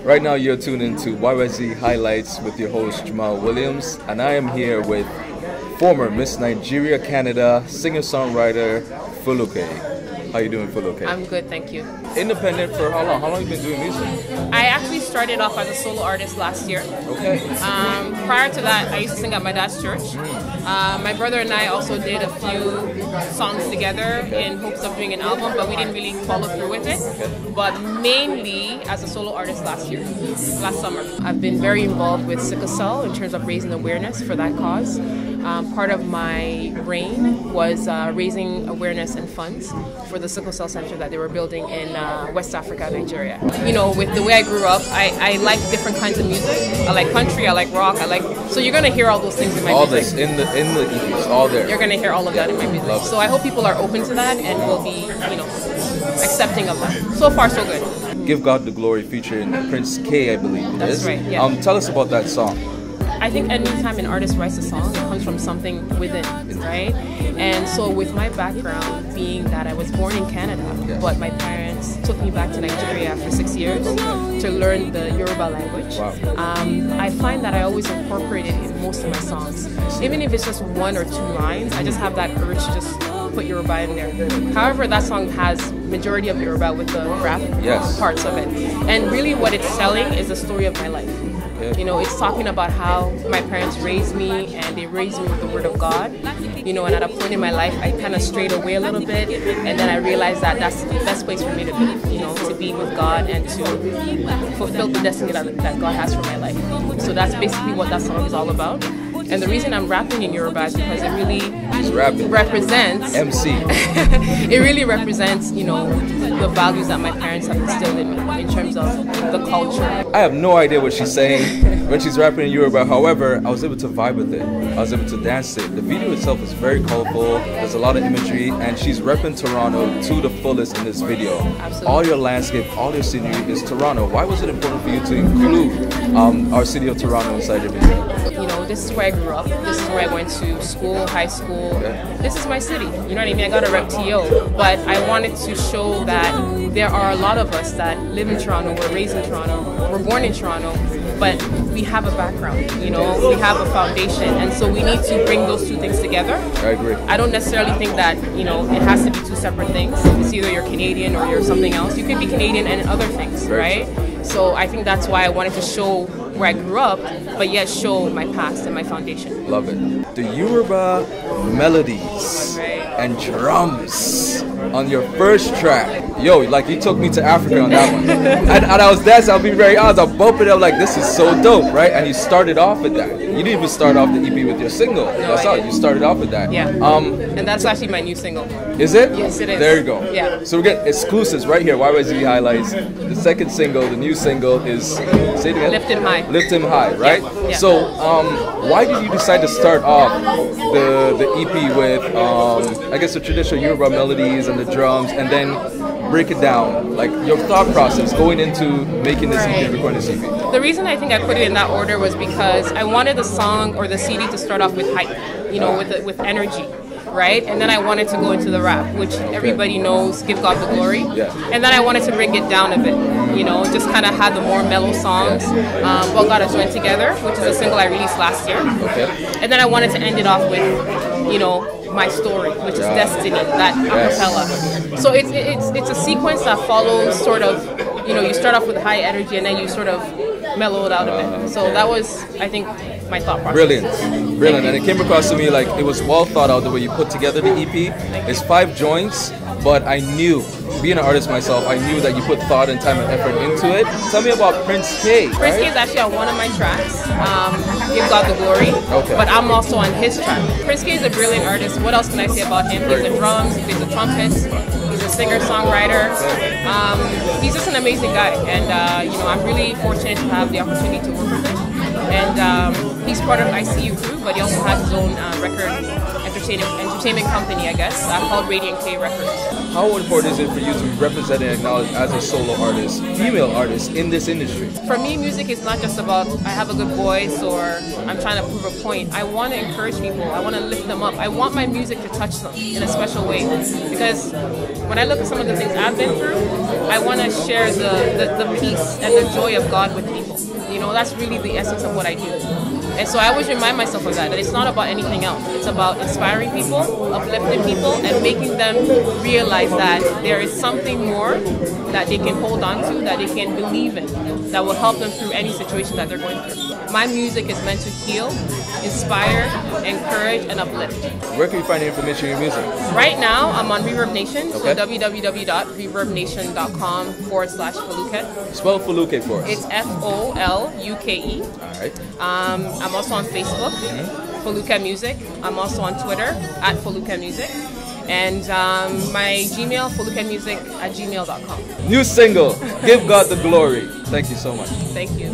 Right now you're tuned into YYZ Highlights with your host Jamal Williams, and I am here with former Miss Nigeria Canada singer-songwriter Foluke. How you doing, Foluke? I'm good, thank you. Independent for how long? How long have you been doing music? I actually started off as a solo artist last year. Okay. Prior to that, I used to sing at my dad's church. My brother and I also did a few songs together in hopes of doing an album, but we didn't really follow through with it. But mainly as a solo artist last summer. I've been very involved with sickle cell in terms of raising awareness for that cause. Part of my reign was raising awareness and funds for the sickle cell center that they were building in West Africa, Nigeria. You know, with the way I grew up, I like different kinds of music. I like country, I like rock, so you're gonna hear all those things in my music. All this in the EPs, all there. You're gonna hear all of that in my music. So I hope people are open to that and will be, accepting of that. So far, so good. Give God the Glory featuring Prince K, I believe. That's right. Yeah. Tell us about that song. I think anytime an artist writes a song, it comes from something within, right? And so with my background being that I was born in Canada, but my parents took me back to Nigeria after 6 years to learn the Yoruba language. Wow. I find that I always incorporate it in most of my songs. Even if it's just 1 or 2 lines, I just have that urge to just put Yoruba in there. However, that song has majority of Yoruba with the rap parts of it. And really what it's telling is the story of my life. It's talking about how my parents raised me, and they raised me with the word of God. And at a point in my life, I kind of strayed away a little bit, and then I realized that that's the best place for me to be, to be with God and to fulfill the destiny that God has for my life. So that's basically what that song is all about. And the reason I'm rapping in Yoruba is because it really represents MC. It really represents, the values that my parents have instilled in me in terms of the culture. I have no idea what she's saying when she's rapping in Yoruba. However, I was able to vibe with it. I was able to dance it. The video itself is very colorful. There's a lot of imagery, and she's repping Toronto to the fullest in this video. Absolutely. All your landscape, all your scenery is Toronto. Why was it important for you to include our city of Toronto inside your video? This is where I grew up. This is where I went to school, high school. This is my city. You know what I mean? I got a rep TO, but I wanted to show that there are a lot of us that live in Toronto, we're raised in Toronto, we're born in Toronto, but we have a background, we have a foundation, and so we need to bring those two things together. I agree. I don't necessarily think that, it has to be 2 separate things. It's either you're Canadian or you're something else. You can be Canadian and other things, right? So I think that's why I wanted to show where I grew up, but yet show my past and my foundation. Love it. The Yoruba melodies and drums on your first track. Yo, you took me to Africa on that one. and I was dancing, I'll be very honest, I bumped it up this is so dope, right? And you started off with that. You didn't even start off the EP with your single. That's how you started off with that. Yeah. And that's actually my new single. Is it? Yes, it is. There you go. Yeah. So we get exclusives right here, YYZ Highlights. The second single, the new single is, say it again? Lift Him High. Lift Him High, right? Yeah. So why did you decide to start off the EP with, I guess, the traditional Yoruba melodies and the drums, and then break it down, your thought process going into making this EP, recording this EP? The reason I think I put it in that order was because I wanted the song or the CD to start off with hype, with energy. Right? And then I wanted to go into the rap, which everybody knows, give God the glory. Yeah. And then I wanted to bring it down a bit, just kind of had the more mellow songs. What Got Us Joined Together, which is a single I released last year. Okay. And then I wanted to end it off with, my story, which is Destiny, that acapella. So it's a sequence that follows sort of, you start off with high energy and then you sort of mellow it out a bit. So that was, I think, my thought process. Brilliant. And it came across to me it was well thought out the way you put together the EP. It's 5 joints, but I knew, being an artist myself, I knew that you put thought and time and effort into it. Tell me about Prince K. Prince K is actually on one of my tracks, Give God the Glory, but I'm also on his track. Prince K is a brilliant artist. What else can I say about him? He plays the drums, he plays the trumpets, he's a singer-songwriter. He's just an amazing guy, and I'm really fortunate to have the opportunity to work with him. And he's part of ICU crew, but he also has his own record entertainment company, I guess, called Radiant K Records. How important is it for you to be represented and acknowledged as a solo artist, female artist in this industry? For me, music is not just about I have a good voice or I'm trying to prove a point. I want to encourage people. I want to lift them up. I want my music to touch them in a special way. Because when I look at some of the things I've been through, I want to share the peace and the joy of God with people. You know, that's really the essence of what I do. And so I always remind myself of that it's not about anything else. It's about inspiring people, uplifting people, and making them realize that there is something more that they can hold on to, that they can believe in, that will help them through any situation that they're going through. My music is meant to heal, inspire, encourage, and uplift. Where can you find the information in your music? Right now, I'm on Reverb Nation, okay. So www.reverbnation.com/Foluke. Spell Foluke for us. It's Foluke. All right. I'm also on Facebook, Foluke Music. I'm also on Twitter, @Foluke Music. And my Gmail, folukemusic@gmail.com. New single, Give God the Glory. Thank you so much. Thank you.